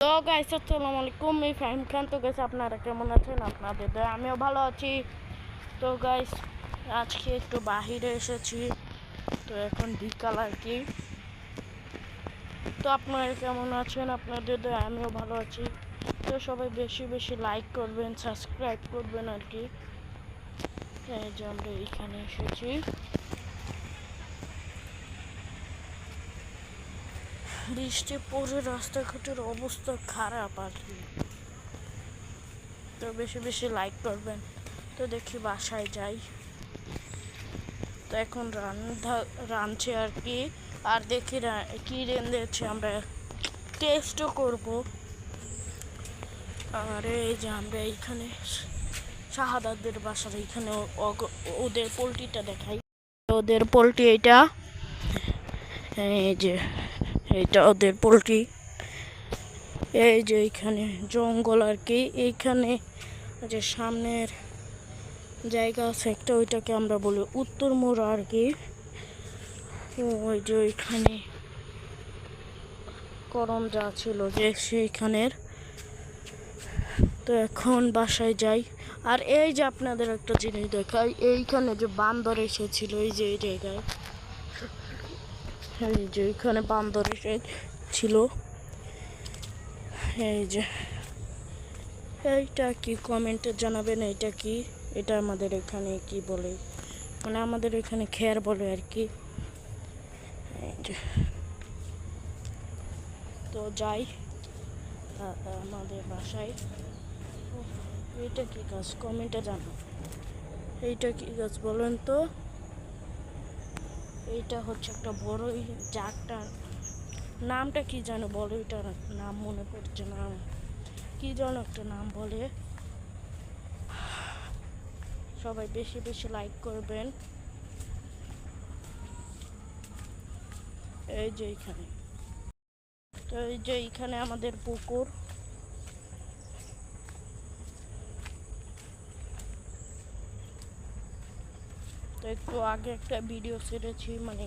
তো গাইস আসসালামু আলাইকুম, আমি ফাহিম খান। তো গাইস আপনারা কেমন আছেন? আপনাদের আমিও ভালো আছি। তো গাইস আজকে একটু বাহিরে এসেছি, তো এখন বিকাল আর কি। তো আপনারা কেমন আছেন? আপনাদের আমিও ভালো আছি। তো সবাই বেশি বেশি লাইক করবেন, সাবস্ক্রাইব করবেন আর কি। এই যে আমরা এইখানে এসেছি। বৃষ্টি পড়ে রাস্তাঘাটের অবস্থা খারাপ আর কি। তো বেশি বেশি লাইক করবেন। তো দেখি বাসায় যাই। তো এখন রাঁধছে আর কি, আর দেখি কি রেঁধেছে আমরা টেস্টও করব। আর এই যে আমরা এইখানে শাহাদাতদের বাসার এইখানে ওদের পোলট্রিটা দেখাই। ওদের পোলট্রি এইটা, এই যে এইটা ওদের পোলট্রি। এই যে এইখানে জঙ্গল আর কি, এইখানে যে সামনের জায়গা আছে একটা, ওইটাকে আমরা বলি উত্তর মোড় আর কি। ওই যে ওইখানে করম যা ছিল যে সেইখানের। তো এখন বাসায় যাই। আর এই যে আপনাদের একটা জিনিস দেখাই, এইখানে যে বান্দর এসেছিল এই যে এই জায়গায়, এই যে এইখানে বান্দর এসেছিল। এই যে এইটা কি কমেন্টে জানাবেন, এইটা কি? এটা আমাদের এখানে কি বলে, মানে আমাদের এখানে খের বলে আর কি। এই যে তো যাই আমাদের বাসায়। এইটা কি গাছ কমেন্টে জানাও, এইটা কি গাছ বলেন তো? এইটা হচ্ছে একটা বড়ই জাতটা, নামটা কি জানো বলো, এটার নাম মনে পড়ছে না, কি যেন একটা নাম বলে। সবাই বেশি বেশি লাইক করবেন। এই যে এইখানে, তো এই যে এইখানে আমাদের পুকুর। তো একটু আগে একটা ভিডিও ছেড়েছি, মানে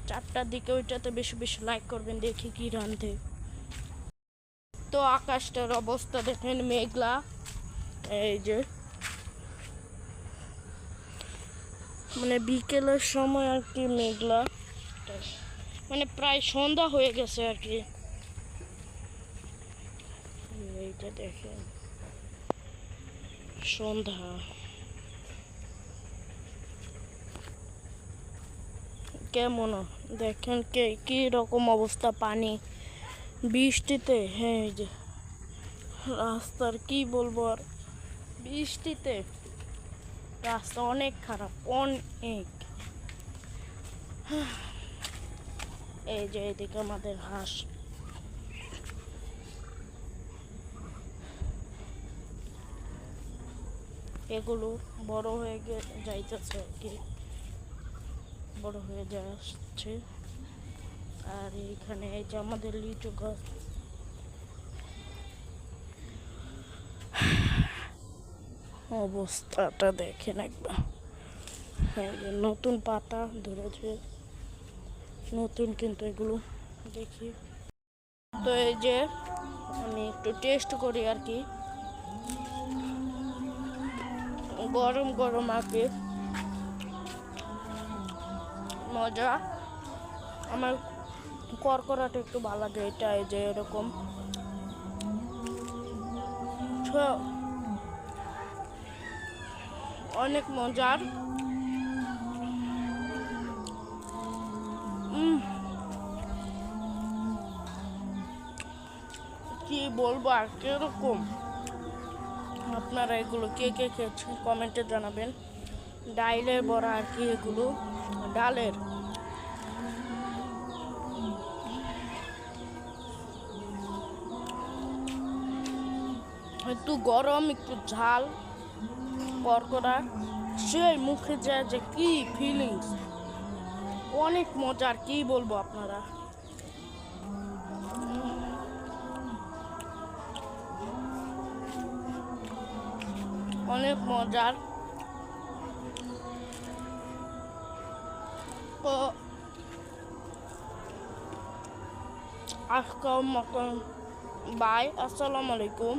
4টার দিকে, ওইটাতে বেশি বেশি লাইক করবেন। দেখি কি রাঁধে। তো আকাশটার অবস্থা দেখেন, মেঘলা। এই যে মানে বিকেলের সময় আর কি মেঘলা, মানে প্রায় সন্ধ্যা হয়ে গেছে আর কি। এইটা দেখেন সন্ধ্যা। কেমন দেখেন কি রকম অবস্থা, পানি বৃষ্টিতে। হ্যাঁ এই যে রাস্তার কি বলবো আর, বৃষ্টিতে রাস্তা অনেক খারাপ, অনেক। এই যে এদিকে আমাদের হাঁস, এগুলো বড় হয়ে যাইতেছে আর কি, বড় হয়ে যাচ্ছে। আর এইখানে এই যে আমাদের লিচু গাছ, অবস্থাটা দেখেন একবার। এই যে নতুন পাতা ধরেছে, নতুন কিন্তু এগুলো দেখি। তো এই যে আমি একটু টেস্ট করি আর কি, গরম গরম আর কি, মজা। আমার করকরাটা একটু ভালো লাগে, এটা এই যে এরকম অনেক মজার। কি বলবো আর, কিরকম আপনারা এগুলো কে কে খেয়েছেন কমেন্টে জানাবেন। ডালের বড়া আর কি, এগুলো ডালের। একটু গরম, একটু ঝাল, করকরা, সেই মুখে যায় যে কি ফিলিংস, অনেক মজার। কি বলবো আপনারা, অনেক মজার। তো আজকের মতন বাই, আসসালামু আলাইকুম।